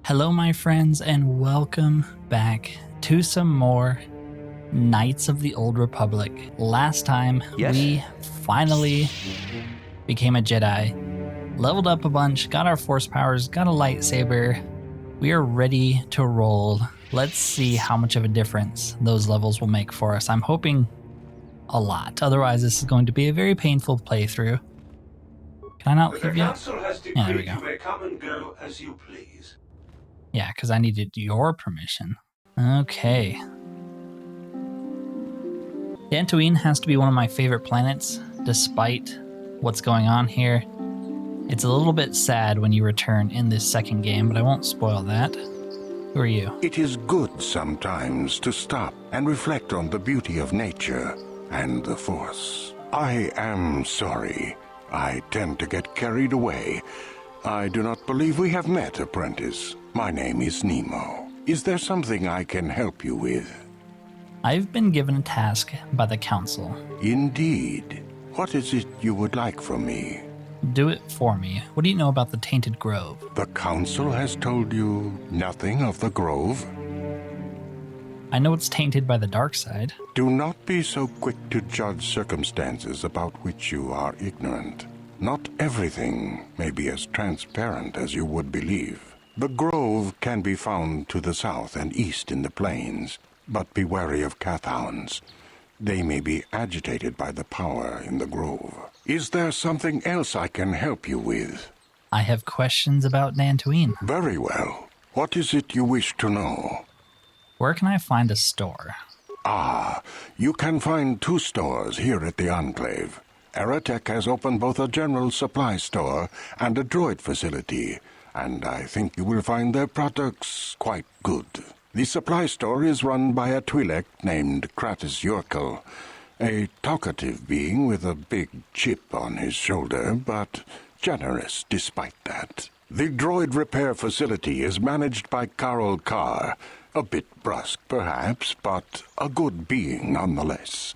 Hello, my friends, and welcome back to some more Knights of the Old Republic. Last time, we finally became a Jedi, leveled up a bunch, got our force powers, got a lightsaber. We are ready to roll. Let's see how much of a difference those levels will make for us. I'm hoping a lot. Otherwise, this is going to be a very painful playthrough. Can I not leave The yet? council has decreed Yeah, there we go. you may come and go as you please. Yeah, because I needed your permission. Okay. Dantooine has to be one of my favorite planets, despite what's going on here. It's a little bit sad when you return in this second game, but I won't spoil that. Who are you? It is good sometimes to stop and reflect on the beauty of nature and the Force. I am sorry. I tend to get carried away. I do not believe we have met, apprentice. My name is Nemo. Is there something I can help you with? I've been given a task by the council. Indeed. What is it you would like from me? Do it for me. What do you know about the Tainted Grove? The council has told you nothing of the Grove? I know it's tainted by the dark side. Do not be so quick to judge circumstances about which you are ignorant. Not everything may be as transparent as you would believe. The Grove can be found to the south and east in the plains, but be wary of Cathounds. They may be agitated by the power in the Grove. Is there something else I can help you with? I have questions about Dantooine. Very well. What is it you wish to know? Where can I find a store? You can find 2 stores here at the Enclave. Aerotech has opened both a general supply store and a droid facility, and I think you will find their products quite good. The supply store is run by a Twi'lek named Kratos Yorkel, a talkative being with a big chip on his shoulder, but generous despite that. The droid repair facility is managed by Carol Carr, a bit brusque perhaps, but a good being nonetheless.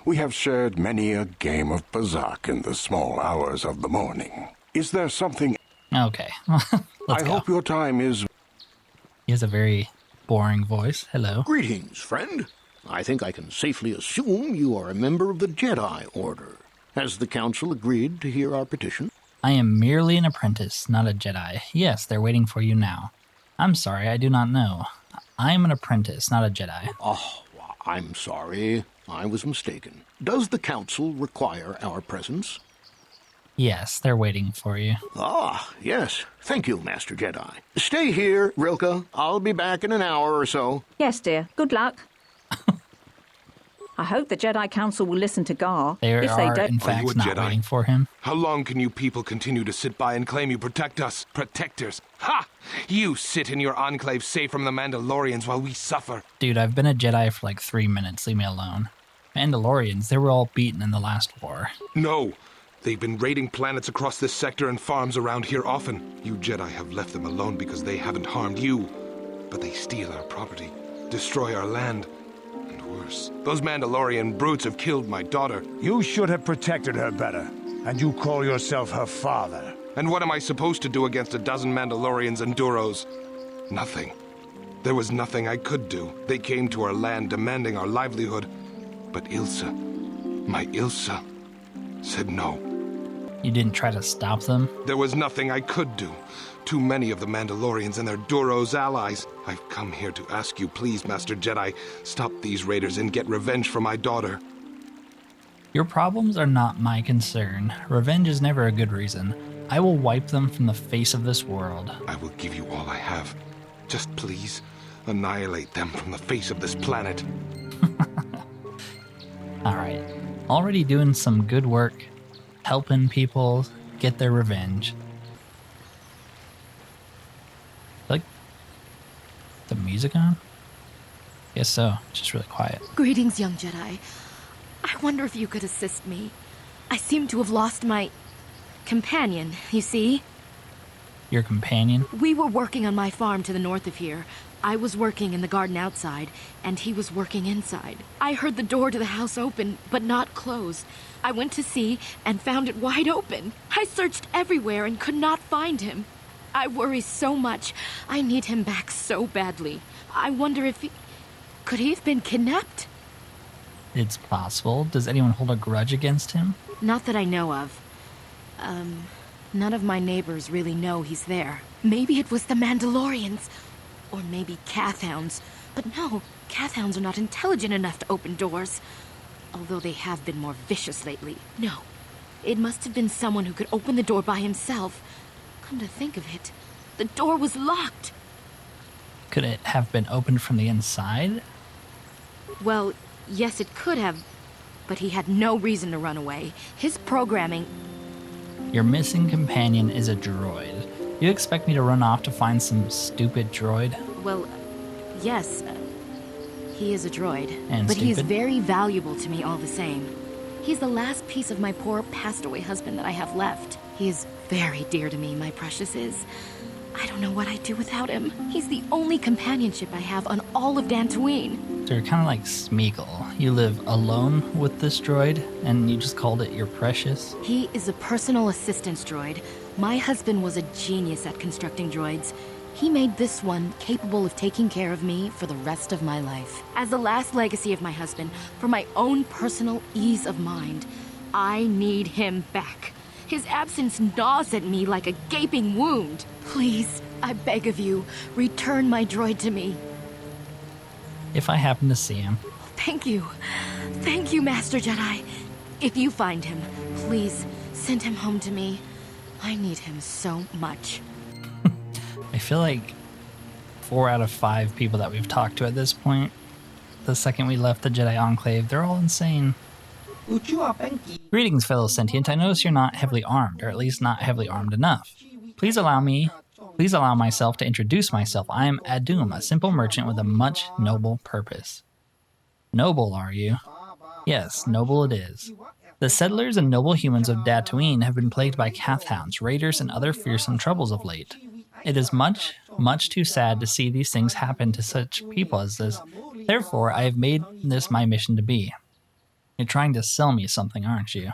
We have shared many a game of Bazak in the small hours of the morning. Is there something... Okay, let's I go. hope your time is... He has a very boring voice. Hello. Greetings, friend. I think I can safely assume you are a member of the Jedi Order. Has the Council agreed to hear our petition? I am merely an apprentice, not a Jedi. Yes, they're waiting for you now. I'm sorry, I do not know. I am an apprentice, not a Jedi. Oh, I'm sorry. I was mistaken. Does the Council require our presence? Yes, they're waiting for you. Ah, yes. Thank you, Master Jedi. Stay here, Rilka. I'll be back in an hour or so. Yes, dear. Good luck. I hope the Jedi Council will listen to Gar. They if they are, don't, in you fact, a not Jedi? waiting for him. How long can you people continue to sit by and claim you protect us? Protectors. Ha! You sit in your enclave safe from the Mandalorians while we suffer. Dude, I've been a Jedi for like 3 minutes. Leave me alone. Mandalorians, they were all beaten in the last war. No! They've been raiding planets across this sector and farms around here often. You Jedi have left them alone because they haven't harmed you. But they steal our property, destroy our land, and worse. Those Mandalorian brutes have killed my daughter. You should have protected her better, and you call yourself her father. And what am I supposed to do against a dozen Mandalorians and Duros? Nothing. There was nothing I could do. They came to our land demanding our livelihood. But Ilsa, my Ilsa, said no. You didn't try to stop them? There was nothing I could do. Too many of the Mandalorians and their Duros allies. I've come here to ask you, please, Master Jedi, stop these raiders and get revenge for my daughter. Your problems are not my concern. Revenge is never a good reason. I will wipe them from the face of this world. I will give you all I have. Just please, annihilate them from the face of this planet. Alright. Already doing some good work, helping people get their revenge. Like the music on? Guess so. It's just really quiet. Greetings, young Jedi. I wonder if you could assist me. I seem to have lost my companion, you see? Your companion? We were working on my farm to the north of here. I was working in the garden outside, and he was working inside. I heard the door to the house open, but not close. I went to see and found it wide open. I searched everywhere and could not find him. I worry so much. I need him back so badly. I wonder if he... Could he have been kidnapped? It's possible. Does anyone hold a grudge against him? Not that I know of. None of my neighbors really know he's there. Maybe it was the Mandalorians. Or maybe Cathhounds. But no, Cathhounds are not intelligent enough to open doors. Although they have been more vicious lately. No. It must have been someone who could open the door by himself. Come to think of it, the door was locked. Could it have been opened from the inside? Well, yes, it could have. But he had no reason to run away. His programming... Your missing companion is a droid. You expect me to run off to find some stupid droid? Well, yes. He is a droid. And but he is stupid? very valuable to me all the same. He's the last piece of my poor passed-away husband that I have left. He is very dear to me, my precious is. I don't know what I'd do without him. He's the only companionship I have on all of Dantooine. So you're kind of like Smeagol. You live alone with this droid, and you just called it your precious? He is a personal assistance droid. My husband was a genius at constructing droids. He made this one capable of taking care of me for the rest of my life. As the last legacy of my husband, for my own personal ease of mind, I need him back. His absence gnaws at me like a gaping wound. Please, I beg of you, return my droid to me. If I happen to see him. Thank you. Thank you, Master Jedi. If you find him, please send him home to me. I need him so much. I feel like 4 out of 5 people that we've talked to at this point, the second we left the Jedi Enclave, they're all insane. Greetings, fellow sentient. I notice you're not heavily armed, or at least not heavily armed enough. Please allow myself to introduce myself. I am Adum, a simple merchant with a much noble purpose. Noble, are you? Yes, noble it is. The settlers and noble humans of Dantooine have been plagued by Cathhounds, raiders, and other fearsome troubles of late. It is much, much too sad to see these things happen to such people as this. Therefore, I have made this my mission to be. You're trying to sell me something, aren't you?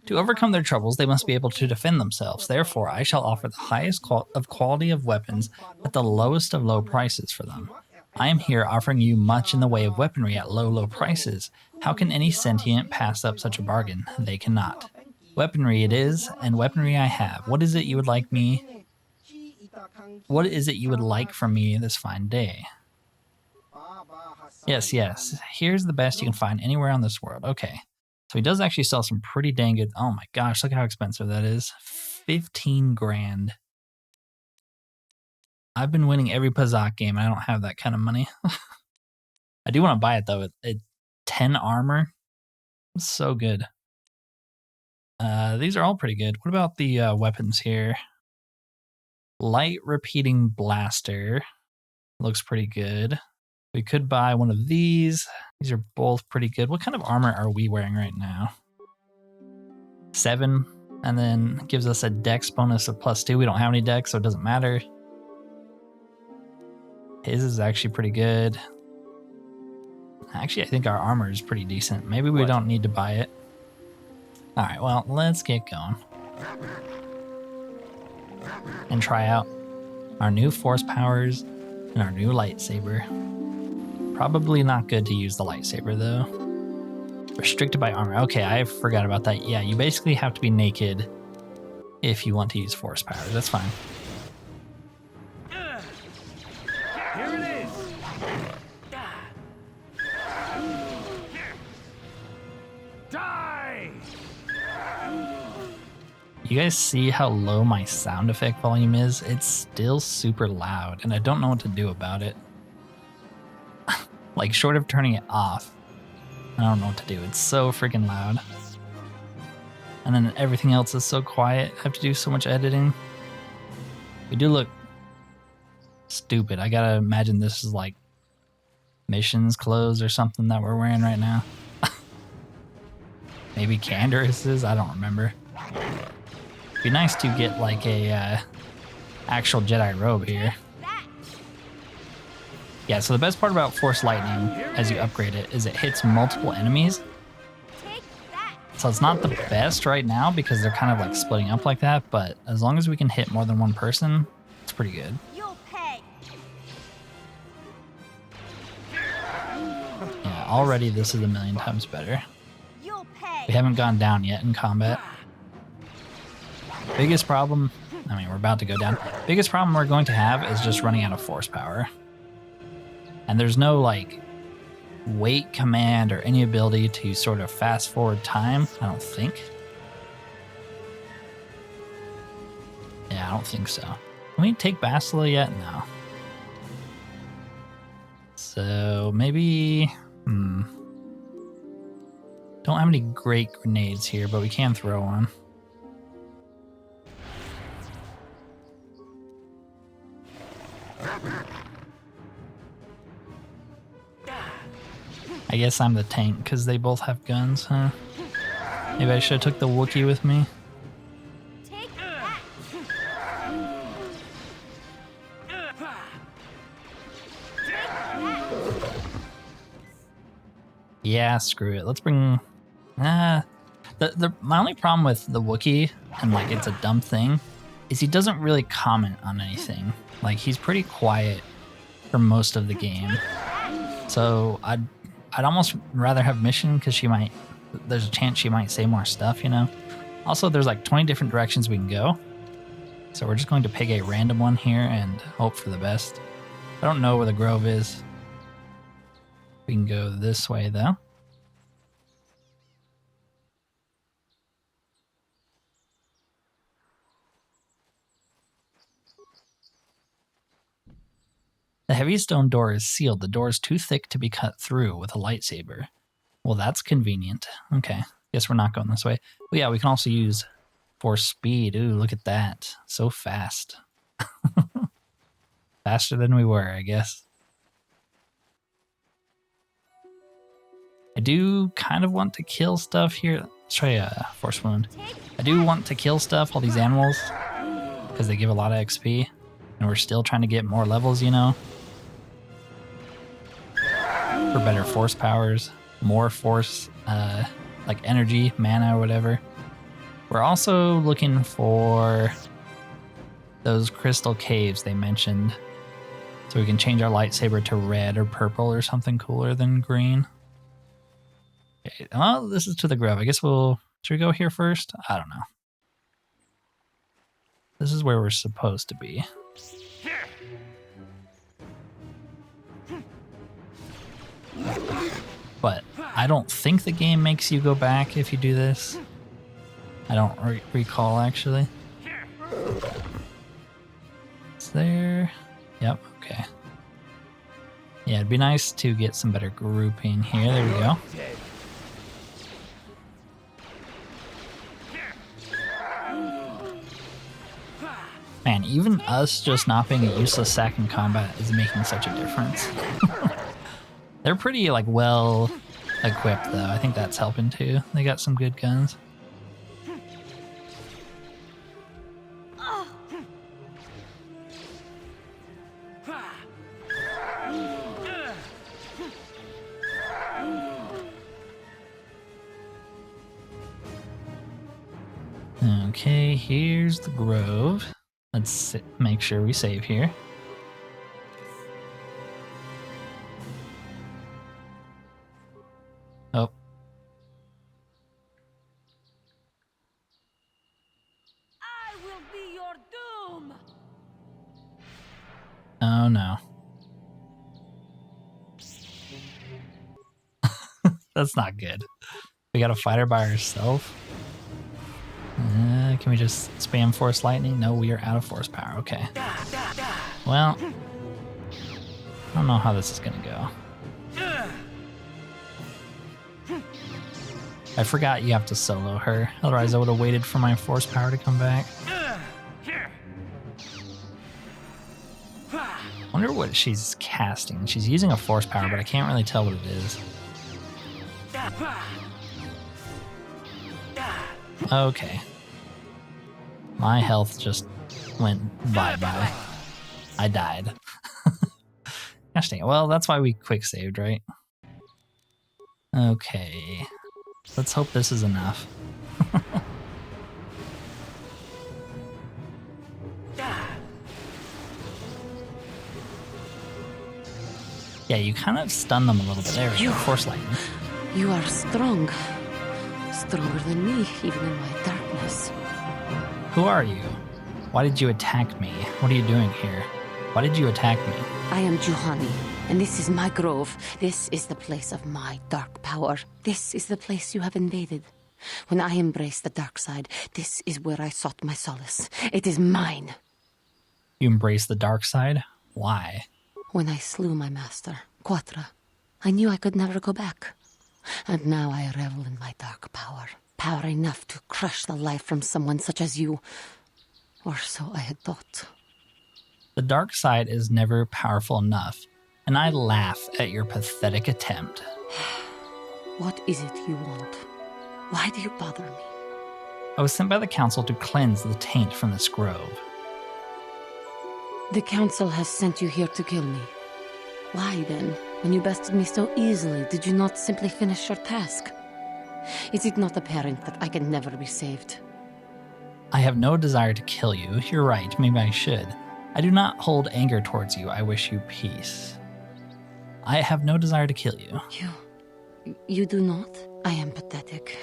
To overcome their troubles, they must be able to defend themselves. Therefore, I shall offer the highest quality of weapons at the lowest of low prices for them. I am here offering you much in the way of weaponry at low, low prices. How can any sentient pass up such a bargain? They cannot. Weaponry it is, and weaponry I have. What is it you would like me? What is it you would like from me this fine day? Yes, yes. Here's the best you can find anywhere on this world. Okay. So he does actually sell some pretty dang good... Oh my gosh, look how expensive that is. 15 grand. I've been winning every Pazak game, and I don't have that kind of money. I do want to buy it, though. It 10 armor. It's so good. These are all pretty good. What about the weapons here? Light repeating blaster. Looks pretty good. We could buy one of these. These are both pretty good. What kind of armor are we wearing right now? 7. And then gives us a dex bonus of +2. We don't have any dex, so it doesn't matter. His is actually pretty good. Actually, I think our armor is pretty decent. Maybe we don't need to buy it. Alright, well, let's get going. And try out our new force powers and our new lightsaber. Probably not good to use the lightsaber, though. Restricted by armor. Okay, I forgot about that. Yeah, you basically have to be naked if you want to use force powers. That's fine. Here it is. Die! You guys see how low my sound effect volume is? It's still super loud, and I don't know what to do about it. Like, short of turning it off, I don't know what to do. It's so freaking loud. And then everything else is so quiet. I have to do so much editing. We do look stupid. I gotta imagine this is like missions clothes or something that we're wearing right now. Maybe Candace's? I don't remember. It'd be nice to get like a actual Jedi robe here. Yeah, so the best part about Force Lightning, as you upgrade it, is it hits multiple enemies. So it's not the best right now because they're kind of like splitting up like that, but as long as we can hit more than one person, It's pretty good. You'll pay. Yeah, already this is a million times better. You'll pay. We haven't gone down yet in combat. Biggest problem, I mean, we're about to go down. Biggest problem we're going to have is just running out of force power. And there's no, like, wait command or any ability to sort of fast forward time, I don't think. Yeah, I don't think so. Can we take Bastila yet? No. So maybe... Don't have any great grenades here, but we can throw one. I guess I'm the tank because they both have guns, huh? Maybe I should have took the Wookiee with me. Take that. Yeah, screw it. Let's bring... my only problem with the Wookiee, and like it's a dumb thing, is he doesn't really comment on anything. Like, he's pretty quiet for most of the game. So I'd almost rather have Mission because there's a chance she might say more stuff, you know? Also, there's like 20 different directions we can go. So we're just going to pick a random one here and hope for the best. I don't know where the grove is. We can go this way, though. The heavy stone door is sealed. The door is too thick to be cut through with a lightsaber. Well, that's convenient. Okay, guess we're not going this way. Well, yeah, we can also use force speed. Ooh, look at that. So fast. Faster than we were, I guess. I do kind of want to kill stuff here. Let's try a force wound. I do want to kill stuff, all these animals, because they give a lot of XP. And we're still trying to get more levels, you know? For better force powers, more force, like energy, mana, or whatever. We're also looking for those crystal caves they mentioned. So we can change our lightsaber to red or purple or something cooler than green. Okay, well, this is to the grove. I guess should we go here first? I don't know. This is where we're supposed to be. But I don't think the game makes you go back if you do this. I don't recall, actually. It's there. Yep, okay. Yeah, it'd be nice to get some better grouping here. There we go. Man, even us just not being a useless sack in combat is making such a difference. They're pretty, like, well equipped, though. I think that's helping, too. They got some good guns. Okay, here's the grove. Let's make sure we save here. Oh. I will be your doom. Oh no. That's not good. We got to fight her by herself. Can we just spam force lightning? No, we are out of force power. Okay. Well, I don't know how this is gonna go. I forgot you have to solo her. Otherwise, I would have waited for my force power to come back. Wonder what she's casting. She's using a force power, but I can't really tell what it is. Okay. My health just went bye-bye. I died. Gosh dang it. Well, that's why we quick saved, right? Okay. Let's hope this is enough. Yeah, you kind of stun them a little bit. There we go. Force lightning. You are strong. Stronger than me, even in my darkness. Who are you? Why did you attack me? What are you doing here? Why did you attack me? I am Juhani, and this is my grove. This is the place of my dark power. This is the place you have invaded. When I embraced the dark side, this is where I sought my solace. It is mine. You embrace the dark side? Why? When I slew my master, Quatra, I knew I could never go back. And now I revel in my dark power. Power enough to crush the life from someone such as you. Or so I had thought. The dark side is never powerful enough, and I laugh at your pathetic attempt. What is it you want? Why do you bother me? I was sent by the council to cleanse the taint from this grove. The council has sent you here to kill me. Why then, when you bested me so easily, did you not simply finish your task? Is it not apparent that I can never be saved? I have no desire to kill you. You're right, maybe I should. I do not hold anger towards you. I wish you peace. I have no desire to kill you. You do not? I am pathetic.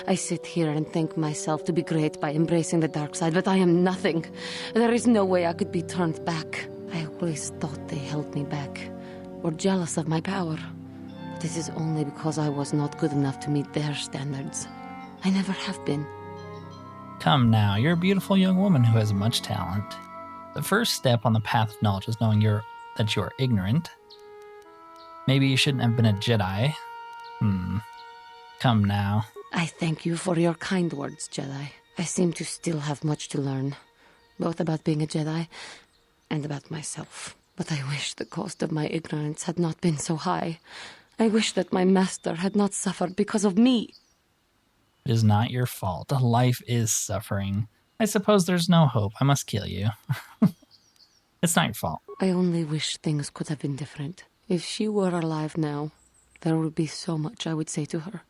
I sit here and think myself to be great by embracing the dark side, but I am nothing. There is no way I could be turned back. I always thought they held me back, or jealous of my power. This is only because I was not good enough to meet their standards. I never have been. Come now, you're a beautiful young woman who has much talent. The first step on the path of knowledge is knowing that you're ignorant. Maybe you shouldn't have been a Jedi. Come now. I thank you for your kind words, Jedi. I seem to still have much to learn, both about being a Jedi and about myself. But I wish the cost of my ignorance had not been so high. I wish that my master had not suffered because of me. It is not your fault. Life is suffering. I suppose there's no hope. I must kill you. It's not your fault. I only wish things could have been different. If she were alive now, there would be so much I would say to her.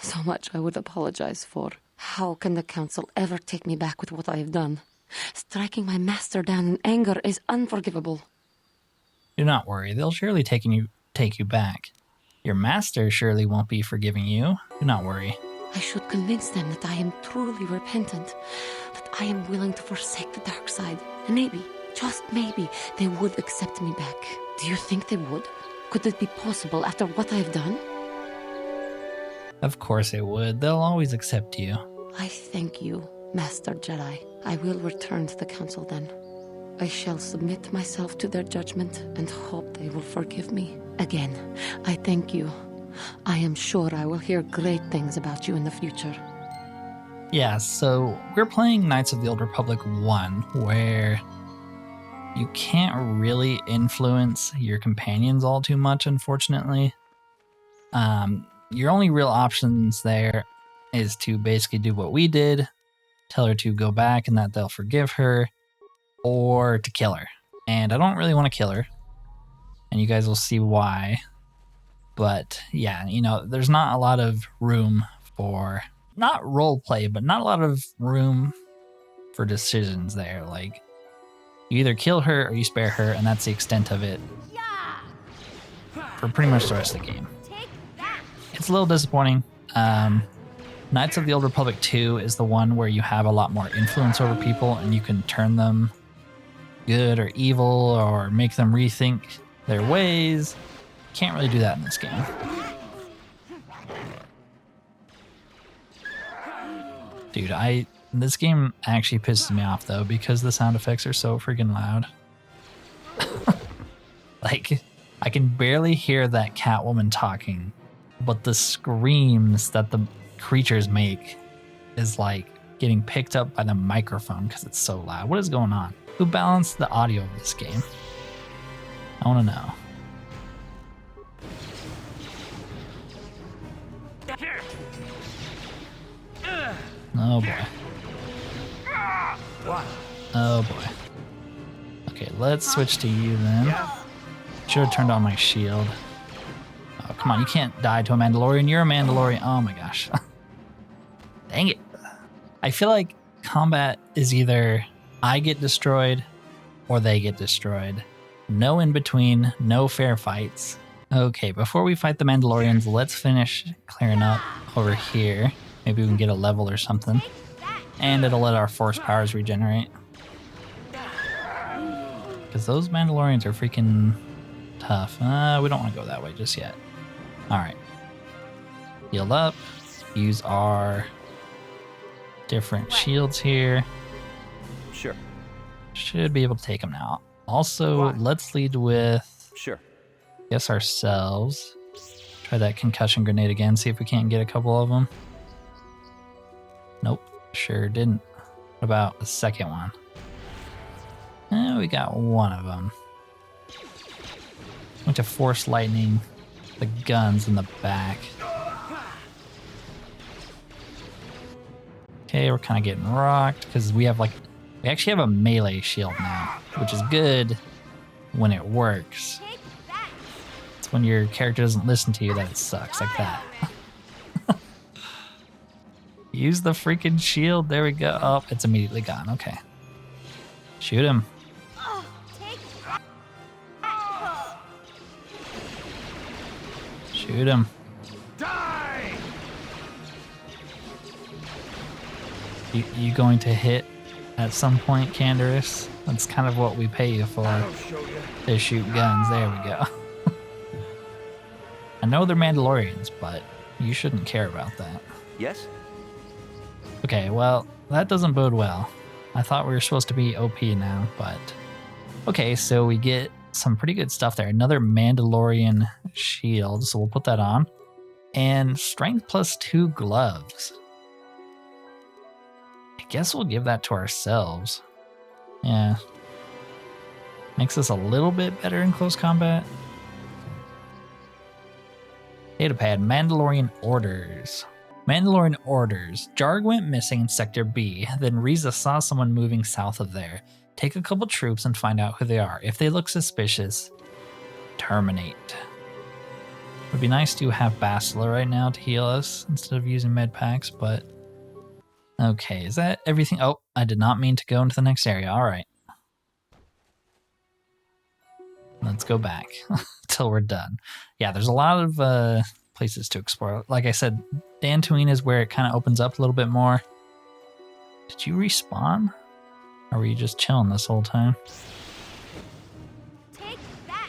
So much I would apologize for. How can the council ever take me back with what I have done? Striking my master down in anger is unforgivable. Do not worry. They'll surely take you back. Your master surely won't be forgiving you. Do not worry. I should convince them that I am truly repentant, that I am willing to forsake the dark side. And maybe, just maybe, they would accept me back. Do you think they would? Could it be possible after what I have done? Of course it would. They'll always accept you. I thank you, Master Jedi. I will return to the council then. I shall submit myself to their judgment and hope they will forgive me. Again, I thank you. I am sure I will hear great things about you in the future. Yeah, so we're playing Knights of the Old Republic 1, where you can't really influence your companions all too much, unfortunately. Your only real options there is to basically do what we did, tell her to go back and that they'll forgive her, or to kill her. And I don't really want to kill her, and you guys will see why. But yeah, there's not a lot of room for, not role play, but not a lot of room for decisions there. Like, you either kill her or you spare her, and that's the extent of it for pretty much the rest of the game. It's a little disappointing. Knights of the Old Republic 2 is the one where you have a lot more influence over people and you can turn them good or evil or make them rethink their ways. Can't really do that in this game. Dude, this game actually pisses me off though because the sound effects are so freaking loud. Like, I can barely hear that Catwoman talking, but the screams that the creatures make is like getting picked up by the microphone because it's so loud. What is going on? Who balanced the audio of this game? I want to know. Oh boy. Oh boy. Okay, let's switch to you then. Should have turned on my shield. Oh, come on, you can't die to a Mandalorian. You're a Mandalorian. Oh my gosh. Dang it. I feel like combat is either I get destroyed or they get destroyed. No in between, no fair fights. Okay, before we fight the Mandalorians, let's finish clearing up over here. Maybe we can get a level or something. And it'll let our force powers regenerate. Because those Mandalorians are freaking tough. We don't want to go that way just yet. Alright. Heal up. Use our different shields here. Sure. Should be able to take them now. Also, let's lead with... Sure. Guess ourselves. Try that concussion grenade again, see if we can't get a couple of them. Nope, sure didn't. What about the second one? We got one of them. Went to force lightning the guns in the back. Okay, we're kind of getting rocked because we actually have a melee shield now, which is good when it works. It's when your character doesn't listen to you that it sucks, like that. Use the freaking shield. There we go. Oh, it's immediately gone. Okay. Shoot him. Shoot him. Die! You going to hit at some point, Canderous? That's kind of what we pay you for. To shoot guns. There we go. I know they're Mandalorians, but you shouldn't care about that. Yes? Okay, well, that doesn't bode well. I thought we were supposed to be OP now, but... Okay, so we get some pretty good stuff there. Another Mandalorian shield, so we'll put that on. And strength +2 gloves. I guess we'll give that to ourselves. Yeah. Makes us a little bit better in close combat. Datapad, Mandalorian orders. Mandalorian orders. Jarg went missing in Sector B, then Riza saw someone moving south of there. Take a couple troops and find out who they are. If they look suspicious, terminate. It would be nice to have Bastila right now to heal us instead of using med packs, but... Okay, is that everything? Oh, I did not mean to go into the next area. Alright. Let's go back till we're done. Yeah, there's a lot of places to explore. Like I said, Dantooine is where it kind of opens up a little bit more. Did you respawn? Or were you just chilling this whole time? Take that.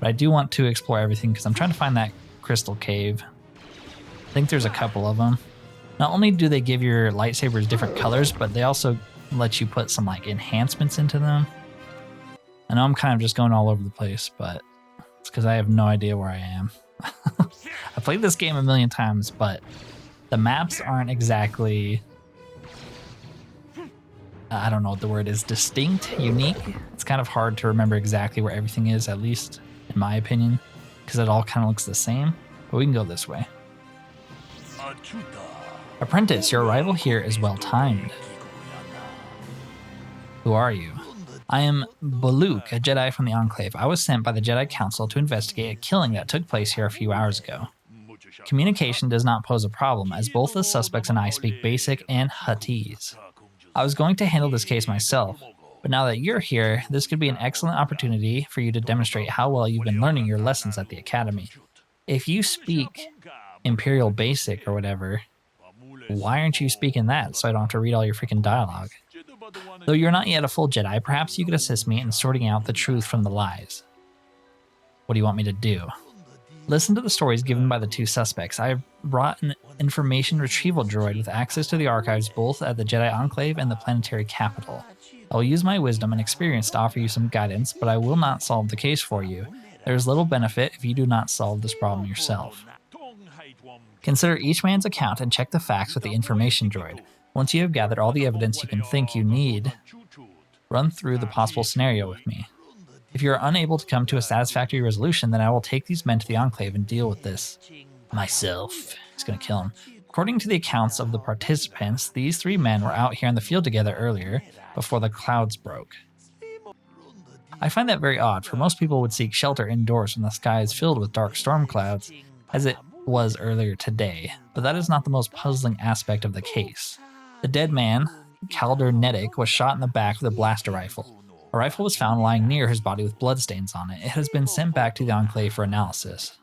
But I do want to explore everything because I'm trying to find that crystal cave. I think there's a couple of them. Not only do they give your lightsabers different colors, but they also let you put some like enhancements into them. I know I'm kind of just going all over the place, but it's because I have no idea where I am. I played this game a million times, but the maps aren't exactly... I don't know what the word is, distinct, unique. It's kind of hard to remember exactly where everything is, at least in my opinion, because it all kind of looks the same. But we can go this way. Apprentice, your arrival here is well timed. Who are you? I am Baluk, a Jedi from the Enclave. I was sent by the Jedi Council to investigate a killing that took place here a few hours ago. Communication does not pose a problem, as both the suspects and I speak Basic and Huttese. I was going to handle this case myself, but now that you're here, this could be an excellent opportunity for you to demonstrate how well you've been learning your lessons at the Academy. If you speak Imperial Basic or whatever, why aren't you speaking that so I don't have to read all your freaking dialogue? Though you're not yet a full Jedi, perhaps you could assist me in sorting out the truth from the lies. What do you want me to do? Listen to the stories given by the two suspects. I have brought an information retrieval droid with access to the archives both at the Jedi Enclave and the planetary capital. I will use my wisdom and experience to offer you some guidance, but I will not solve the case for you. There is little benefit if you do not solve this problem yourself. Consider each man's account and check the facts with the information droid. Once you have gathered all the evidence you can think you need, run through the possible scenario with me. If you are unable to come to a satisfactory resolution, then I will take these men to the Enclave and deal with this myself. He's going to kill him. According to the accounts of the participants, these three men were out here in the field together earlier, before the clouds broke. I find that very odd, for most people would seek shelter indoors when the sky is filled with dark storm clouds, as it was earlier today, but that is not the most puzzling aspect of the case. The dead man, Calder Nedic, was shot in the back with a blaster rifle. A rifle was found lying near his body with bloodstains on it. It has been sent back to the Enclave for analysis.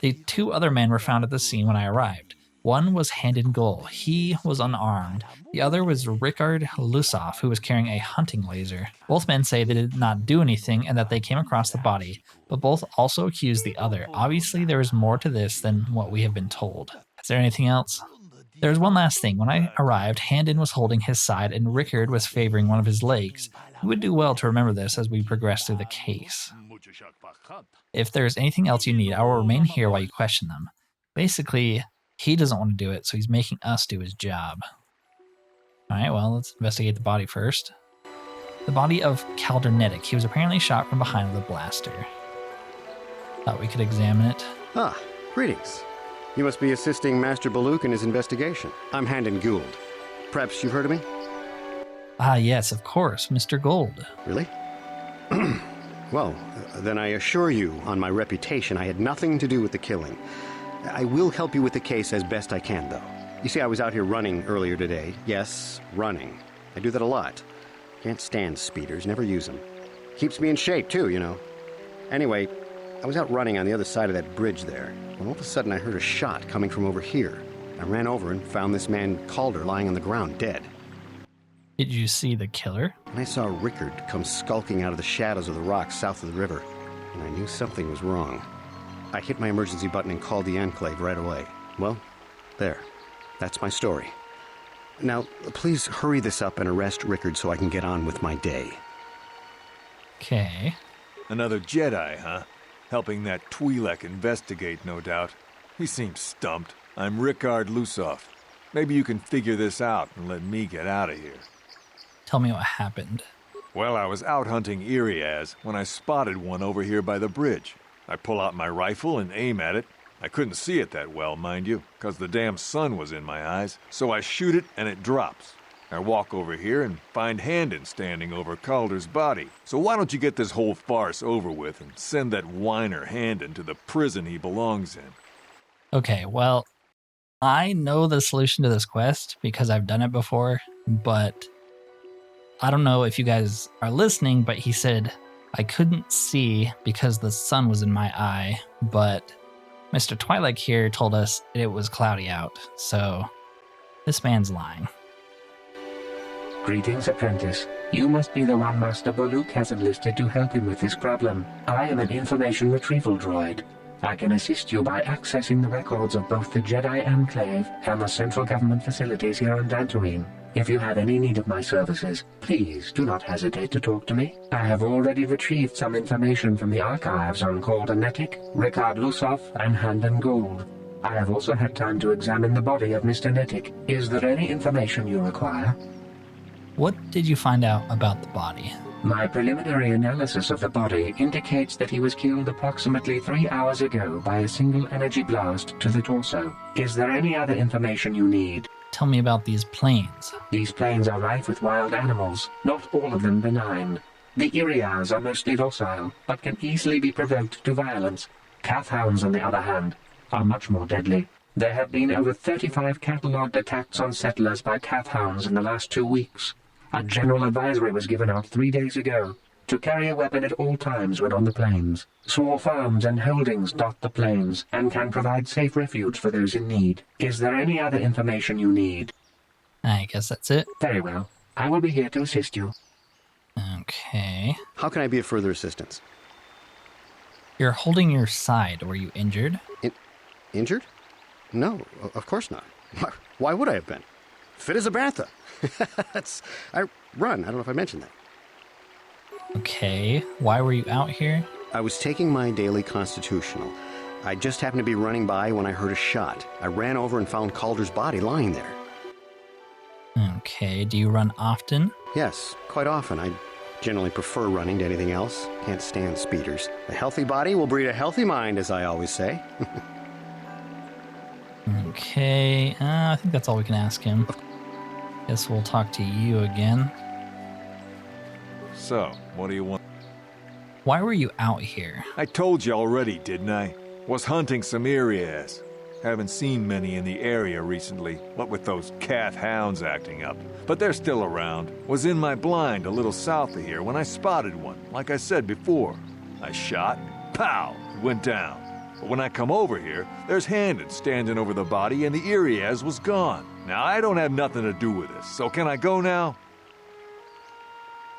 The 2 other men were found at the scene when I arrived. One was hand in goal. He was unarmed. The other was Rickard Lusoff, who was carrying a hunting laser. Both men say they did not do anything and that they came across the body, but both also accused the other. Obviously, there is more to this than what we have been told. Is there anything else? There's one last thing. When I arrived, Handon was holding his side and Rickard was favoring one of his legs. You would do well to remember this as we progress through the case. If there's anything else you need, I will remain here while you question them. Basically, he doesn't want to do it, so he's making us do his job. Alright, well, let's investigate the body first. The body of Kaldernetick. He was apparently shot from behind with a blaster. Thought we could examine it. Ah, greetings. You must be assisting Master Baluk in his investigation. I'm Handon Gould. Perhaps you've heard of me? Ah, yes, of course, Mr. Gold. Really? Well, then I assure you, on my reputation, I had nothing to do with the killing. I will help you with the case as best I can, though. You see, I was out here running earlier today. Yes, running. I do that a lot. Can't stand speeders, never use them. Keeps me in shape, too, you know. Anyway, I was out running on the other side of that bridge there, when all of a sudden I heard a shot coming from over here. I ran over and found this man Calder lying on the ground, dead. Did you see the killer? And I saw Rickard come skulking out of the shadows of the rocks south of the river, and I knew something was wrong. I hit my emergency button and called the Enclave right away. Well, there. That's my story. Now, please hurry this up and arrest Rickard so I can get on with my day. Okay. Another Jedi, huh? Helping that Twi'lek investigate, no doubt. He seems stumped. I'm Rickard Lusoff. Maybe you can figure this out and let me get out of here. Tell me what happened. Well, I was out hunting Iriaz when I spotted one over here by the bridge. I pull out my rifle and aim at it. I couldn't see it that well, mind you, because the damn sun was in my eyes. So I shoot it and it drops. I walk over here and find Handon standing over Calder's body. So why don't you get this whole farce over with and send that whiner Handon to the prison he belongs in? Okay, well, I know the solution to this quest because I've done it before, but I don't know if you guys are listening, but he said I couldn't see because the sun was in my eye, but Mr. Twi'lek here told us it was cloudy out, so this man's lying. Greetings, apprentice. You must be the one Master Baluk has enlisted to help him with this problem. I am an information retrieval droid. I can assist you by accessing the records of both the Jedi Enclave and the central government facilities here on Dantooine. If you have any need of my services, please do not hesitate to talk to me. I have already retrieved some information from the archives on Kaldernetick, Rickard Lusoff, and Handon Gould. I have also had time to examine the body of Mr. Nettick. Is there any information you require? What did you find out about the body? My preliminary analysis of the body indicates that he was killed approximately 3 hours ago by a single energy blast to the torso. Is there any other information you need? Tell me about these planes. These plains are rife with wild animals, not all of them benign. The Iriaz are mostly docile, but can easily be provoked to violence. Calf hounds, on the other hand, are much more deadly. There have been over 35 catalogued attacks on settlers by calf hounds in the last 2 weeks. A general advisory was given out 3 days ago to carry a weapon at all times when on the plains. Small farms and holdings dot the plains and can provide safe refuge for those in need. Is there any other information you need? I guess that's it. Very well. I will be here to assist you. Okay. How can I be of further assistance? You're holding your side. Were you injured? Injured? No, of course not. Why would I have been? Fit as a bantha. I run. I don't know if I mentioned that. Okay. Why were you out here? I was taking my daily constitutional. I just happened to be running by when I heard a shot. I ran over and found Calder's body lying there. Okay. Do you run often? Yes, quite often. I generally prefer running to anything else. Can't stand speeders. A healthy body will breed a healthy mind, as I always say. Okay. I think that's all we can ask him. Guess we'll talk to you again. So, what do you want? Why were you out here? I told you already, didn't I? Was hunting some Iriaz. Haven't seen many in the area recently, what with those cat hounds acting up. But they're still around. Was in my blind a little south of here when I spotted one, like I said before. I shot, pow, it went down. But when I come over here, there's Handed standing over the body and the Iriaz was gone. Now, I don't have nothing to do with this, so can I go now?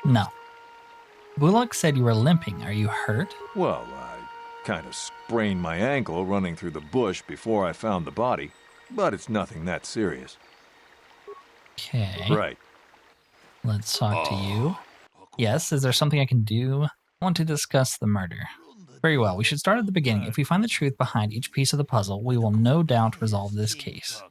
No. Bullock said you were limping. Are you hurt? Well, I kind of sprained my ankle running through the bush before I found the body, but it's nothing that serious. Okay. Right. Let's talk to you. Yes, is there something I can do? I want to discuss the murder. Very well, we should start at the beginning. If we find the truth behind each piece of the puzzle, we will no doubt resolve this case.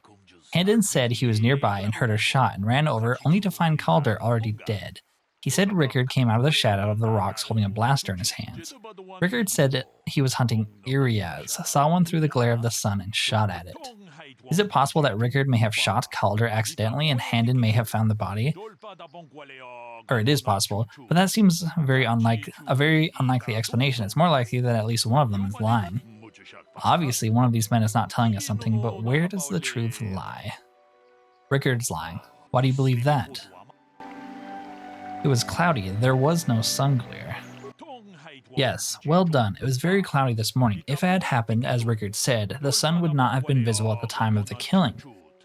Handon said he was nearby and heard a shot and ran over only to find Calder already dead. He said Rickard came out of the shadow of the rocks holding a blaster in his hands. Rickard said that he was hunting Iriaz, saw one through the glare of the sun and shot at it. Is it possible that Rickard may have shot Calder accidentally and Handon may have found the body? Or it is possible, but that seems a very unlikely explanation. It's more likely that at least one of them is lying. Obviously, one of these men is not telling us something, but where does the truth lie? Rickard's lying. Why do you believe that? It was cloudy. There was no sun glare. Yes, well done. It was very cloudy this morning. If it had happened, as Rickard said, the sun would not have been visible at the time of the killing.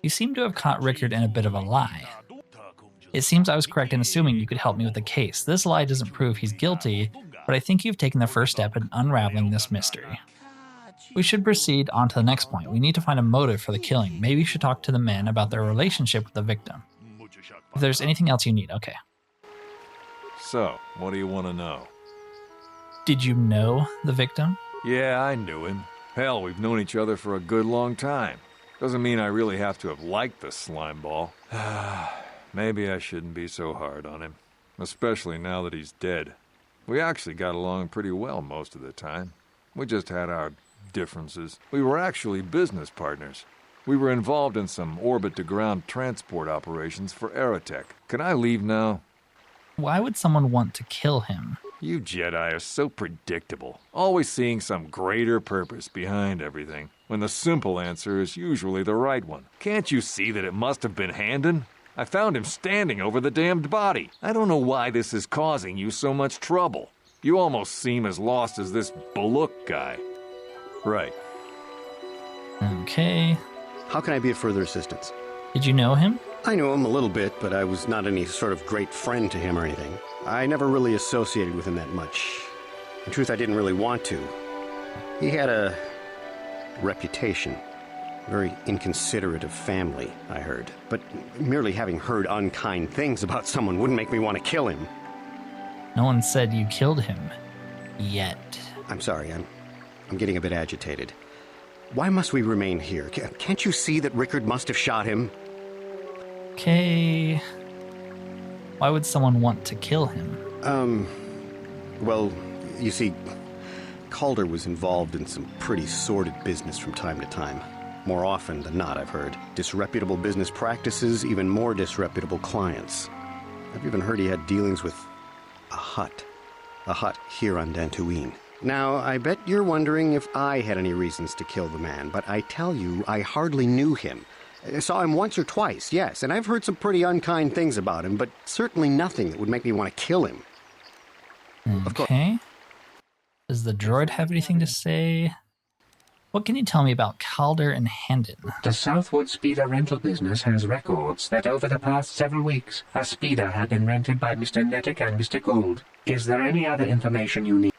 You seem to have caught Rickard in a bit of a lie. It seems I was correct in assuming you could help me with the case. This lie doesn't prove he's guilty, but I think you've taken the first step in unraveling this mystery. We should proceed on to the next point. We need to find a motive for the killing. Maybe you should talk to the men about their relationship with the victim. If there's anything else you need, okay. So, what do you want to know? Did you know the victim? Yeah, I knew him. Hell, we've known each other for a good long time. Doesn't mean I really have to have liked the slimeball. Maybe I shouldn't be so hard on him, especially now that he's dead. We actually got along pretty well most of the time. We just had our differences. We were actually business partners. We were involved in some orbit-to-ground transport operations for Aerotech. Can I leave now? Why would someone want to kill him? You Jedi are so predictable, always seeing some greater purpose behind everything, when the simple answer is usually the right one. Can't you see that it must have been Handon? I found him standing over the damned body. I don't know why this is causing you so much trouble. You almost seem as lost as this Bullock guy. Right. Okay. How can I be of further assistance? Did you know him? I knew him a little bit, but I was not any sort of great friend to him or anything. I never really associated with him that much. In truth, I didn't really want to. He had a reputation. Very inconsiderate of family, I heard. But merely having heard unkind things about someone wouldn't make me want to kill him. No one said you killed him. Yet. I'm sorry, I'm getting a bit agitated. Why must we remain here? Can't you see that Rickard must have shot him? Okay. Why would someone want to kill him? Well, you see, Calder was involved in some pretty sordid business from time to time. More often than not, I've heard. Disreputable business practices, even more disreputable clients. I've even heard he had dealings with a hut here on Dantooine. Now, I bet you're wondering if I had any reasons to kill the man, but I tell you, I hardly knew him. I saw him once or twice, yes, and I've heard some pretty unkind things about him, but certainly nothing that would make me want to kill him. Okay. Does the droid have anything to say? What can you tell me about Calder and Handon? The Southwood Speeder rental business has records that over the past several weeks, a speeder had been rented by Mr. Nettic and Mr. Gould. Is there any other information you need?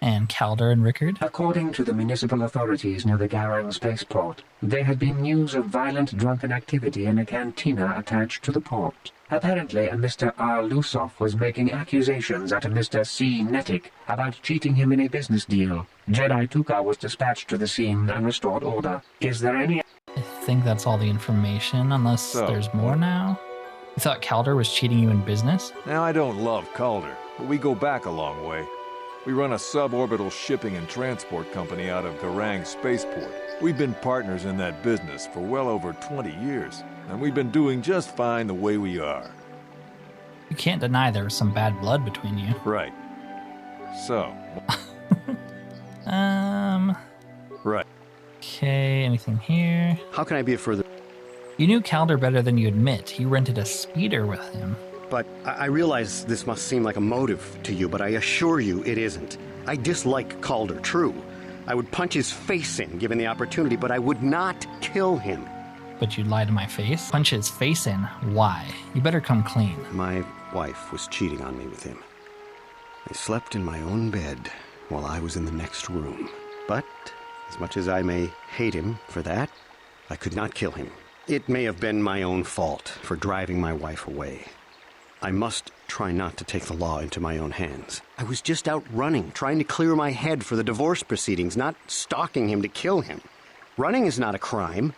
And Calder and Rickard? According to the municipal authorities near the Garang spaceport, there had been news of violent drunken activity in a cantina attached to the port. Apparently, a Mr. R. Lusoff was making accusations at a Mr. C. Nettic about cheating him in a business deal. Jedi Tuka was dispatched to the scene and restored order. Is there any... I think that's all the information, unless there's more now. You thought Calder was cheating you in business? Now, I don't love Calder, but we go back a long way. We run a suborbital shipping and transport company out of Garang Spaceport. We've been partners in that business for well over 20 years, and we've been doing just fine the way we are. You can't deny there was some bad blood between you. Right. So. Right. Okay, anything anything here? How can I be a further... You knew Calder better than you admit. You rented a speeder with him. But I realize this must seem like a motive to you, but I assure you it isn't. I dislike Calder, true. I would punch his face in, given the opportunity, but I would not kill him. But you'd lie to my face? Punch his face in? Why? You better come clean. My wife was cheating on me with him. I slept in my own bed while I was in the next room. But, as much as I may hate him for that, I could not kill him. It may have been my own fault for driving my wife away. I must try not to take the law into my own hands. I was just out running, trying to clear my head for the divorce proceedings, not stalking him to kill him. Running is not a crime.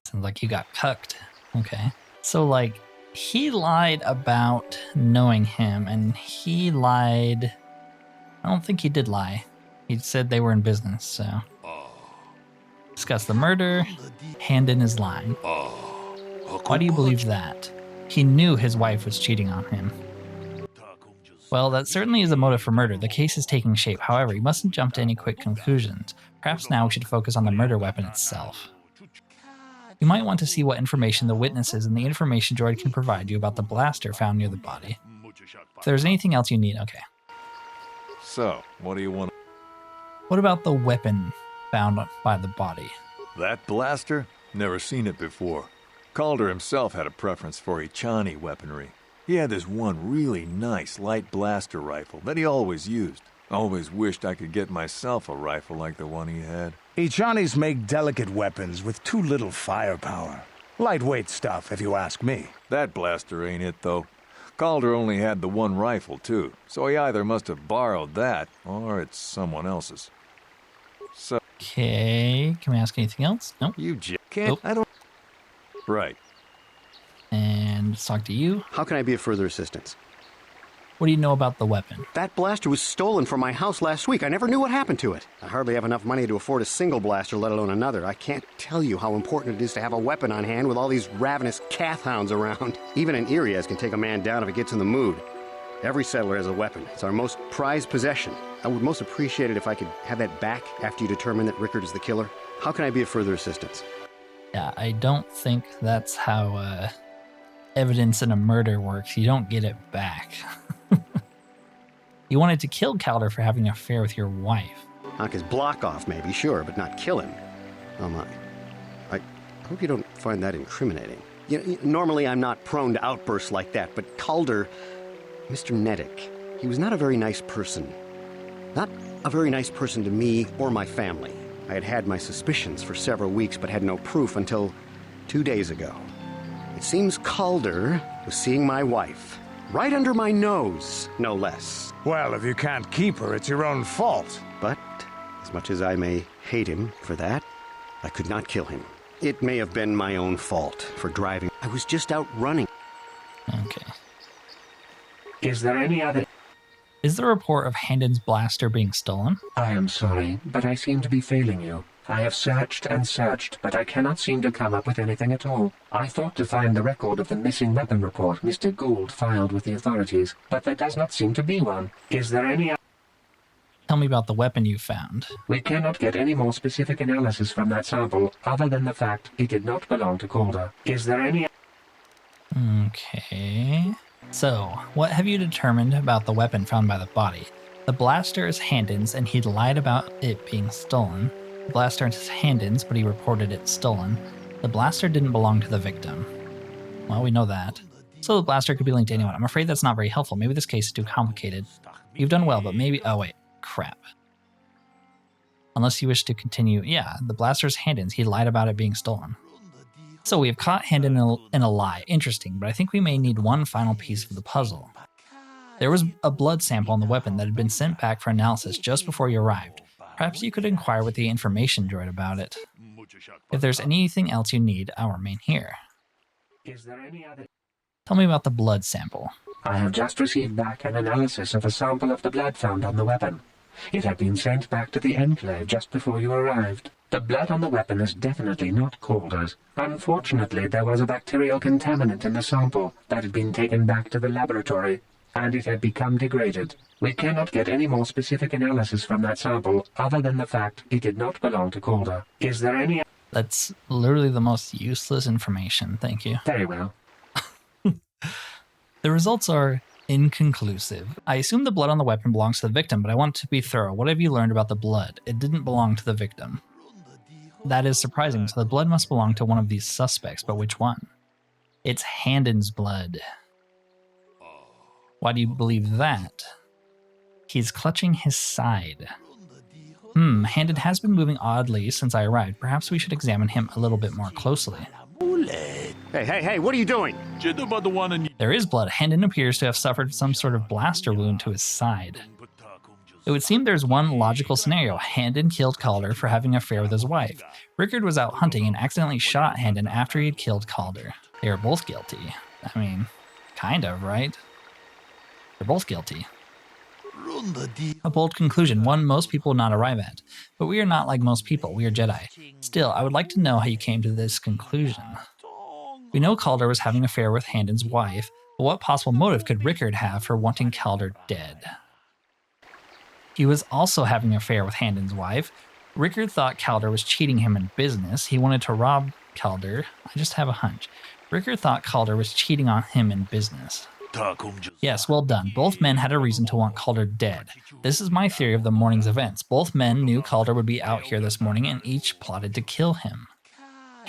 Sounds like you got cucked. Okay. So, like, he lied about knowing him, and he lied... I don't think he did lie. He said they were in business, so... Discuss the murder. Handon is lying. Why do you believe that? He knew his wife was cheating on him. Well, that certainly is a motive for murder. The case is taking shape. However, you mustn't jump to any quick conclusions. Perhaps now we should focus on the murder weapon itself. You might want to see what information the witnesses and the information droid can provide you about the blaster found near the body. If there's anything else you need, okay. So, what do you want? What about the weapon found by the body? That blaster? Never seen it before. Calder himself had a preference for Echani weaponry. He had this one really nice light blaster rifle that he always used. Always wished I could get myself a rifle like the one he had. Echanis make delicate weapons with too little firepower. Lightweight stuff, if you ask me. That blaster ain't it, though. Calder only had the one rifle, too, so he either must have borrowed that, or it's someone else's. So... Okay, can we ask anything else? Nope. You can't... I don't... Right. And let's talk to you. How can I be of further assistance? What do you know about the weapon? That blaster was stolen from my house last week. I never knew what happened to it. I hardly have enough money to afford a single blaster, let alone another. I can't tell you how important it is to have a weapon on hand with all these ravenous cath hounds around. Even an Irias can take a man down if it gets in the mood. Every settler has a weapon. It's our most prized possession. I would most appreciate it if I could have that back after you determine that Rickard is the killer. How can I be of further assistance? Yeah, I don't think that's how evidence in a murder works. You don't get it back. You wanted to kill Calder for having an affair with your wife. Knock his block off, maybe, sure, but not kill him. Oh my. I hope you don't find that incriminating. Normally I'm not prone to outbursts like that, but Calder, Mr. Nedick, he was not a very nice person. Not a very nice person to me or my family. I had had my suspicions for several weeks, but had no proof until 2 days ago. It seems Calder was seeing my wife. Right under my nose, no less. Well, if you can't keep her, it's your own fault. But, as much as I may hate him for that, I could not kill him. It may have been my own fault for driving. I was just out running. Okay. Is there any other... Is the report of Handon's blaster being stolen? I am sorry, but I seem to be failing you. I have searched and searched, but I cannot seem to come up with anything at all. I thought to find the record of the missing weapon report Mr. Gould filed with the authorities, but there does not seem to be one. Is there any... Tell me about the weapon you found. We cannot get any more specific analysis from that sample, other than the fact it did not belong to Calder. Is there any... Okay... So, what have you determined about the weapon found by the body? The blaster is Handon's, and he lied about it being stolen. The blaster is Handon's, but he reported it stolen. The blaster didn't belong to the victim. Well, we know that. So the blaster could be linked to anyone. I'm afraid that's not very helpful. Maybe this case is too complicated. You've done well, but maybe... Oh, wait. Crap. Unless you wish to continue... Yeah, the blaster is Handon's. He lied about it being stolen. So we have caught Handon in a lie. Interesting, but I think we may need one final piece of the puzzle. There was a blood sample on the weapon that had been sent back for analysis just before you arrived. Perhaps you could inquire with the information droid about it. If there's anything else you need, I'll remain here. Is there any other... Tell me about the blood sample. I have just received back an analysis of a sample of the blood found on the weapon. It had been sent back to the Enclave just before you arrived. The blood on the weapon is definitely not Calder's. Unfortunately, there was a bacterial contaminant in the sample that had been taken back to the laboratory. and it had become degraded. We cannot get any more specific analysis from that sample other than the fact it did not belong to Calder. Is there any... That's literally the most useless information. Thank you. Very well. The results are inconclusive. I assume the blood on the weapon belongs to the victim, but I want to be thorough. What have you learned about the blood? It didn't belong to the victim. That is surprising, so the blood must belong to one of these suspects, but which one? It's Handon's blood. Why do you believe that? He's clutching his side. Handon has been moving oddly since I arrived. Perhaps we should examine him a little bit more closely. Hey, what are you doing? There is blood. Handon appears to have suffered some sort of blaster wound to his side. It would seem there's one logical scenario. Handon killed Calder for having an affair with his wife. Rickard was out hunting and accidentally shot Handon after he had killed Calder. They are both guilty. I mean, kind of, right? They're both guilty. A bold conclusion, one most people would not arrive at. But we are not like most people, we are Jedi. Still, I would like to know how you came to this conclusion. We know Calder was having an affair with Handon's wife, but what possible motive could Rickard have for wanting Calder dead? He was also having an affair with Handon's wife. Rickard thought Calder was cheating him in business. He wanted to rob Calder. I just have a hunch. Rickard thought Calder was cheating on him in business. Yes, well done. Both men had a reason to want Calder dead. This is my theory of the morning's events. Both men knew Calder would be out here this morning and each plotted to kill him.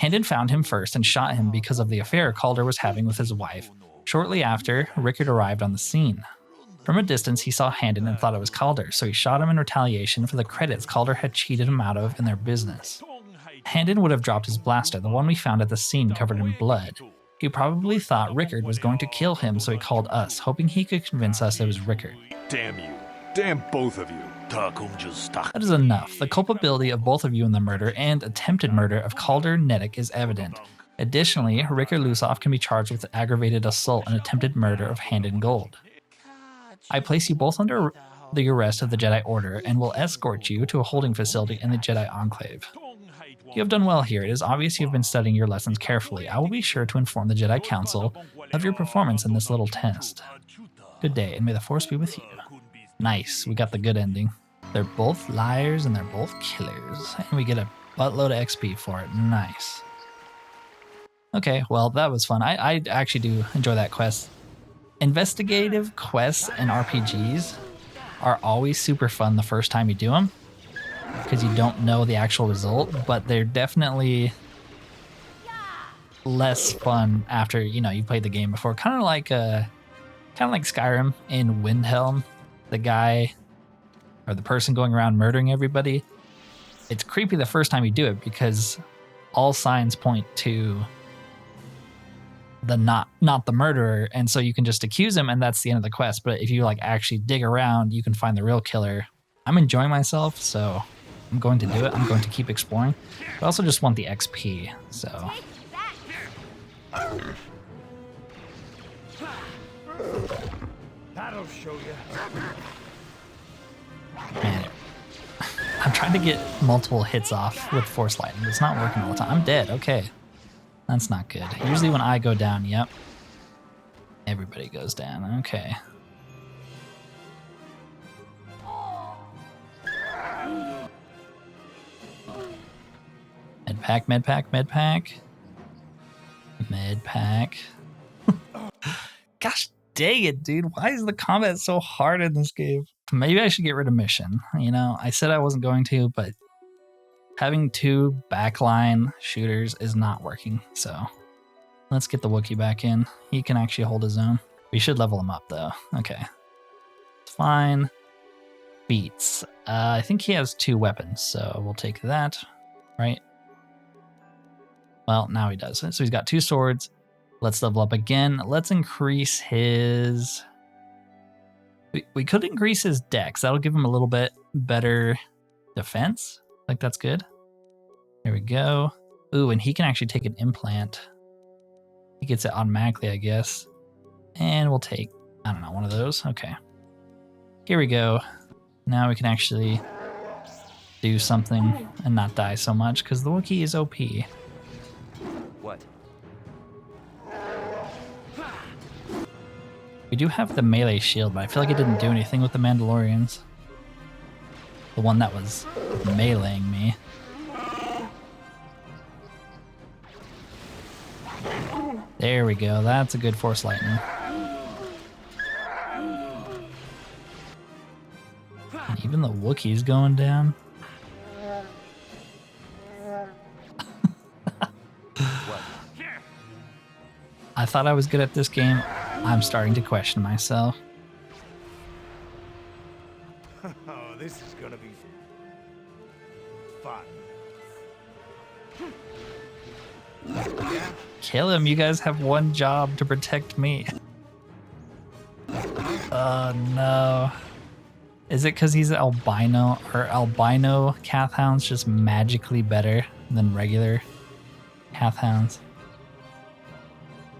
Handon found him first and shot him because of the affair Calder was having with his wife. Shortly after, Rickard arrived on the scene. From a distance, he saw Handon and thought it was Calder, so he shot him in retaliation for the credits Calder had cheated him out of in their business. Handon would have dropped his blaster, the one we found at the scene covered in blood. He probably thought Rickard was going to kill him, so he called us, hoping he could convince us it was Rickard. Damn you. Damn both of you. That is enough. The culpability of both of you in the murder and attempted murder of Calder Neddick is evident. Additionally, Rickard Lusoff can be charged with aggravated assault and attempted murder of Handon Gold. I place you both under the arrest of the Jedi Order and will escort you to a holding facility in the Jedi Enclave. You have done well here. It is obvious you have been studying your lessons carefully. I will be sure to inform the Jedi Council of your performance in this little test. Good day, and may the Force be with you. Nice, we got the good ending. They're both liars and they're both killers. And we get a buttload of XP for it. Nice. Okay, well, that was fun. I actually do enjoy that quest. Investigative quests and RPGs are always super fun the first time you do them, because you don't know the actual result, but they're definitely less fun after, you know, you played the game before. Kind of like Skyrim in Windhelm, the guy or the person going around murdering everybody. It's creepy the first time you do it because all signs point to the not the murderer, and so you can just accuse him and that's the end of the quest. But if you like actually dig around, you can find the real killer. I'm enjoying myself, so I'm going to do it. I'm going to keep exploring. I also just want the XP, so. That'll show you. Man, I'm trying to get multiple hits off with Force Lightning. It's not working all the time. I'm dead. Okay. That's not good. Usually when I go down, yep. Everybody goes down. Okay. Medpack, medpack, medpack. Medpack. Gosh dang it, dude. Why is the combat so hard in this game? Maybe I should get rid of mission. You know, I said I wasn't going to, but having two backline shooters is not working. So let's get the Wookiee back in. He can actually hold his own. We should level him up though. Okay. It's fine. Beats. I think he has 2 weapons, so we'll take that, right? Well, now he does. So he's got 2 swords. Let's level up again. Let's increase his... We could increase his dex. That'll give him a little bit better defense. Like, that's good. There we go. Ooh, and he can actually take an implant. He gets it automatically, I guess. And we'll take, I don't know, one of those. Okay. Here we go. Now we can actually do something and not die so much, because the Wookiee is OP. What? We do have the melee shield, but I feel like it didn't do anything with the Mandalorians. The one that was meleeing me. There we go. That's a good Force Lightning. And even the Wookiee's going down. I thought I was good at this game. I'm starting to question myself. Oh, this is gonna be fun. Kill him. You guys have one job to protect me. Oh no. Is it because he's albino? Or albino Cathhounds just magically better than regular Cathhounds?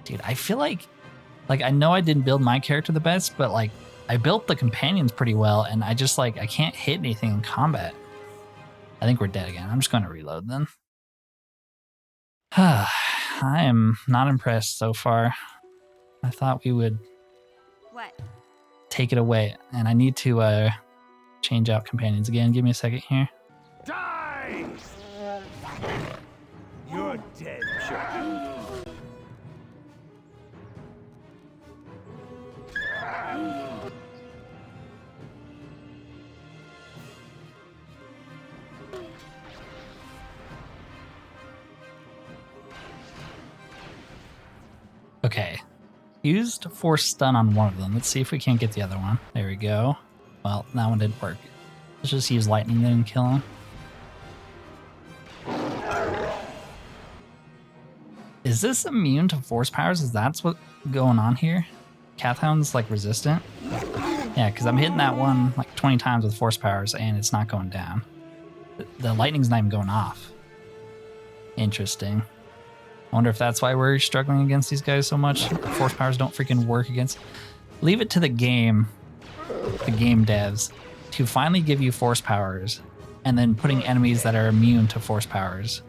Dude, I feel like I know I didn't build my character the best, but like I built the companions pretty well, and I just like I can't hit anything in combat. I think we're dead again. I'm just going to reload then. I am not impressed so far. I thought we would take it away, and I need to change out companions again. Give me a second here. Die! You're dead, Chuck. Okay. Used Force Stun on one of them. Let's see if we can't get the other one. There we go. Well, that one didn't work. Let's just use Lightning then and kill him. Is this immune to Force powers? Is that what's going on here? Cathhound's like resistant? Yeah, because I'm hitting that one like 20 times with Force powers and it's not going down. The Lightning's not even going off. Interesting. I wonder if that's why we're struggling against these guys so much. Force powers don't freaking work against. Leave it to the game devs, to finally give you Force powers, and then putting enemies that are immune to Force powers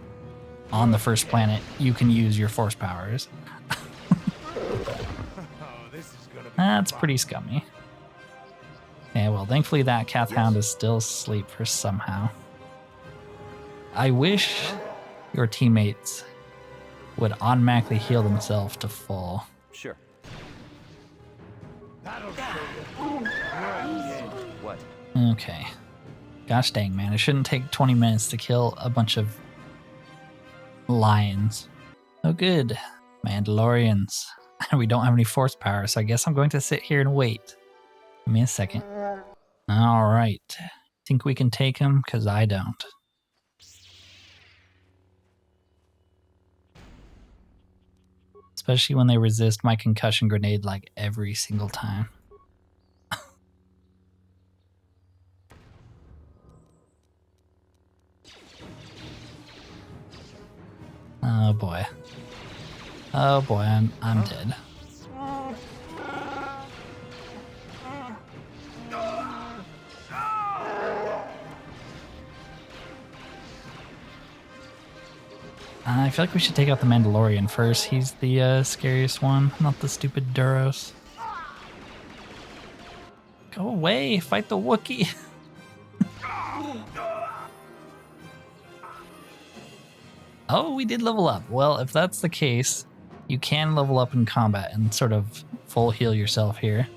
on the first planet. You can use your Force powers. That's pretty scummy. Yeah, well, thankfully that Cathhound is still asleep for somehow. I wish your teammates would automatically heal themselves to full. Sure. What? Okay. Gosh dang, man. It shouldn't take 20 minutes to kill a bunch of lions. Oh, good. Mandalorians. We don't have any Force power, so I guess I'm going to sit here and wait. Give me a second. All right. Think we can take him? Because I don't. Especially when they resist my concussion grenade like every single time. Oh boy. Oh boy, I'm dead. I feel like we should take out the Mandalorian first. He's the scariest one, not the stupid Duros. Go away, fight the Wookiee. Oh, we did level up. Well, if that's the case, you can level up in combat and sort of full heal yourself here.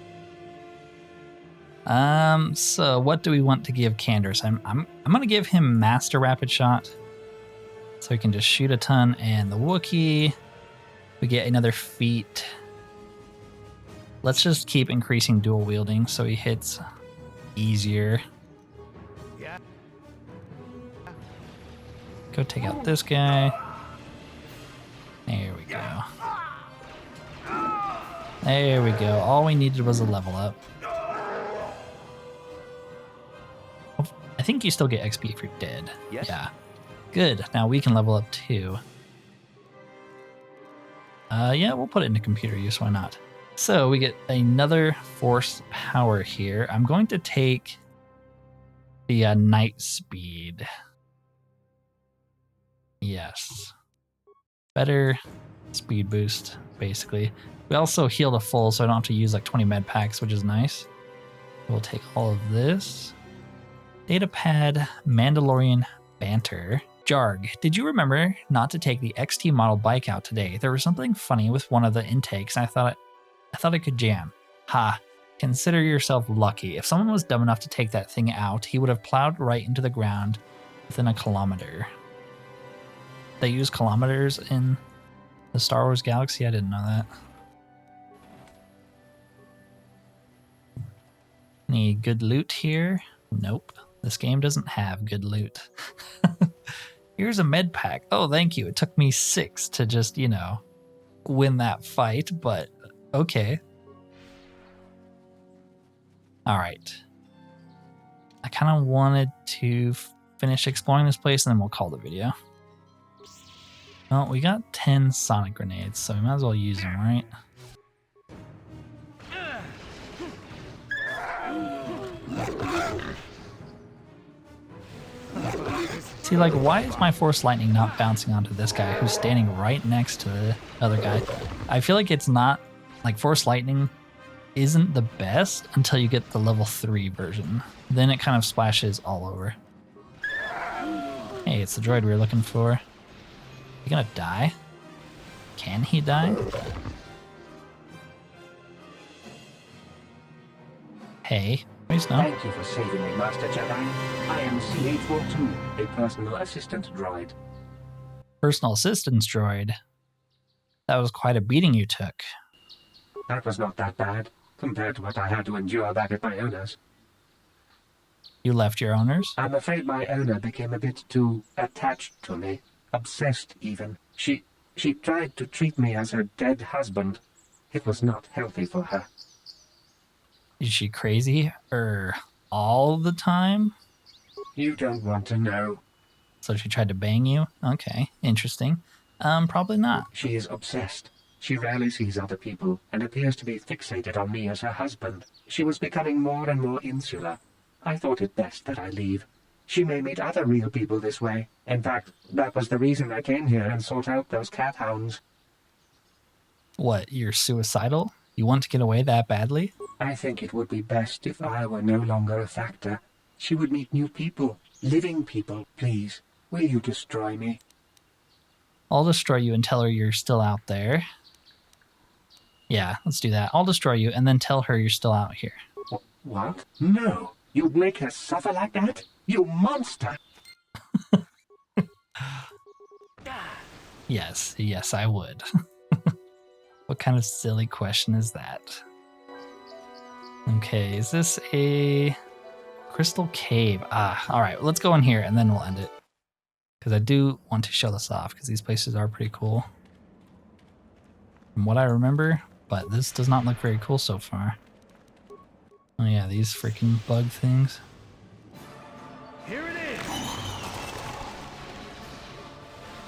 So what do we want to give Canderous? I'm gonna give him Master Rapid Shot. So he can just shoot a ton, and the Wookiee, we get another feat. Let's just keep increasing dual wielding so he hits easier. Go take out this guy. There we go. There we go. All we needed was a level up. I think you still get XP if you're dead. Yes. Yeah. Good. Now we can level up too. Yeah, we'll put it into computer use. Why not? So we get another Force power here. I'm going to take the Night Speed. Yes. Better speed boost, basically. We also heal to full, so I don't have to use like 20 med packs, which is nice. We'll take all of this. Datapad, Mandalorian banter. Jarg, did you remember not to take the XT model bike out today? There was something funny with one of the intakes, and I thought I could jam. Ha, consider yourself lucky. If someone was dumb enough to take that thing out, he would have plowed right into the ground within a kilometer. They use kilometers in the Star Wars galaxy? I didn't know that. Any good loot here? Nope. This game doesn't have good loot. Here's a med pack. Oh, thank you. It took me 6 to just, you know, win that fight, but okay. All right. I kind of wanted to finish exploring this place and then we'll call the video. Well, we got 10 sonic grenades, so we might as well use them, right? See, like, why is my Force Lightning not bouncing onto this guy who's standing right next to the other guy? I feel like it's not, like, Force Lightning isn't the best until you get the level 3 version. Then it kind of splashes all over. Hey, it's the droid we were looking for. He gonna die? Can he die? Hey, please no. Thank you for saving me, Master Jedi. I am CH-42, a personal assistant droid. Personal assistance droid? That was quite a beating you took. That was not that bad, compared to what I had to endure back at my owner's. You left your owners? I'm afraid my owner became a bit too attached to me. Obsessed, even. She tried to treat me as her dead husband. It was not healthy for her. Is she crazy? All the time? You don't want to know. So she tried to bang you? Okay, interesting. Probably not. She is obsessed. She rarely sees other people, and appears to be fixated on me as her husband. She was becoming more and more insular. I thought it best that I leave. She may meet other real people this way. In fact, that was the reason I came here and sought out those cat hounds. What, you're suicidal? You want to get away that badly? I think it would be best if I were no longer a factor. She would meet new people, living people. Please, will you destroy me? I'll destroy you and tell her you're still out there. Yeah, let's do that. I'll destroy you and then tell her you're still out here. What? No. You'd make her suffer like that? You monster! Yes, I would. What kind of silly question is that? Okay, is this a crystal cave? Alright, let's go in here and then we'll end it. Because I do want to show this off, because these places are pretty cool. From what I remember, but this does not look very cool so far. Oh yeah, these freaking bug things. Here it is.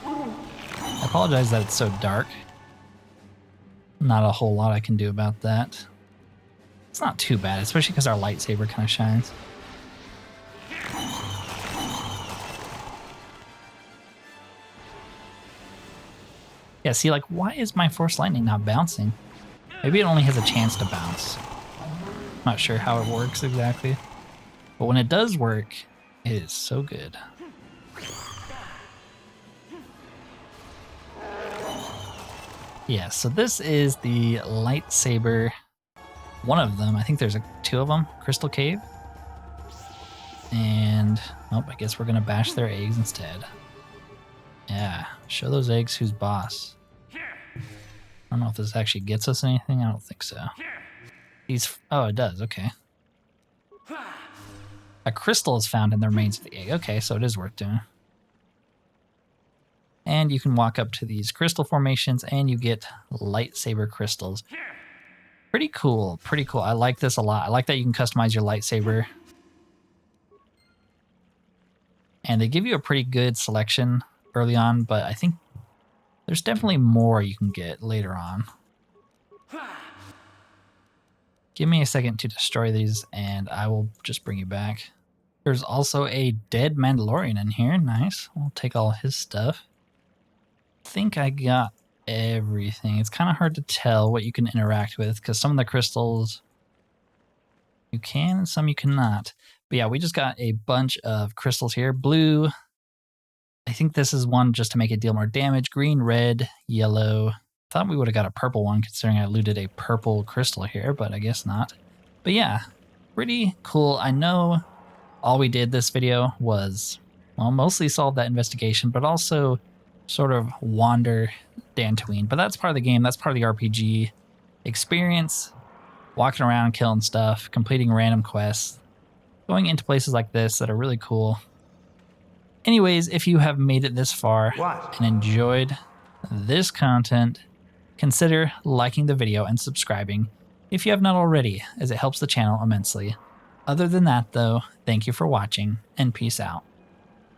I apologize that it's so dark. Not a whole lot I can do about that. It's not too bad, especially because our lightsaber kind of shines. Yeah, see, like, why is my Force Lightning not bouncing? Maybe it only has a chance to bounce. Not sure how it works exactly. But when it does work, it is so good. Yeah, so this is the lightsaber. One of them, I think there's 2 of them, Crystal Cave. And, oh, I guess we're gonna bash their eggs instead. Yeah, show those eggs who's boss. I don't know if this actually gets us anything, I don't think so. Oh, it does, okay. A crystal is found in the remains of the egg. Okay, so it is worth doing. And you can walk up to these crystal formations and you get lightsaber crystals. Pretty cool, pretty cool. I like this a lot. I like that you can customize your lightsaber. And they give you a pretty good selection early on, but I think there's definitely more you can get later on. Give me a second to destroy these and I will just bring you back. There's also a dead Mandalorian in here. Nice. We'll take all his stuff. think I got everything. It's kind of hard to tell what you can interact with because some of the crystals you can and some you cannot. But yeah, we just got a bunch of crystals here. Blue. I think this is one just to make it deal more damage. Green, red, yellow. Thought we would have got a purple one considering I looted a purple crystal here, but I guess not. But yeah, pretty cool. I know all we did this video was, well, mostly solve that investigation, but also sort of wander Dantooine. But that's part of the game. That's part of the RPG experience. Walking around, killing stuff, completing random quests, going into places like this that are really cool. Anyways, if you have made it this far and enjoyed this content, consider liking the video and subscribing if you have not already, as it helps the channel immensely. Other than that, though, thank you for watching, and peace out.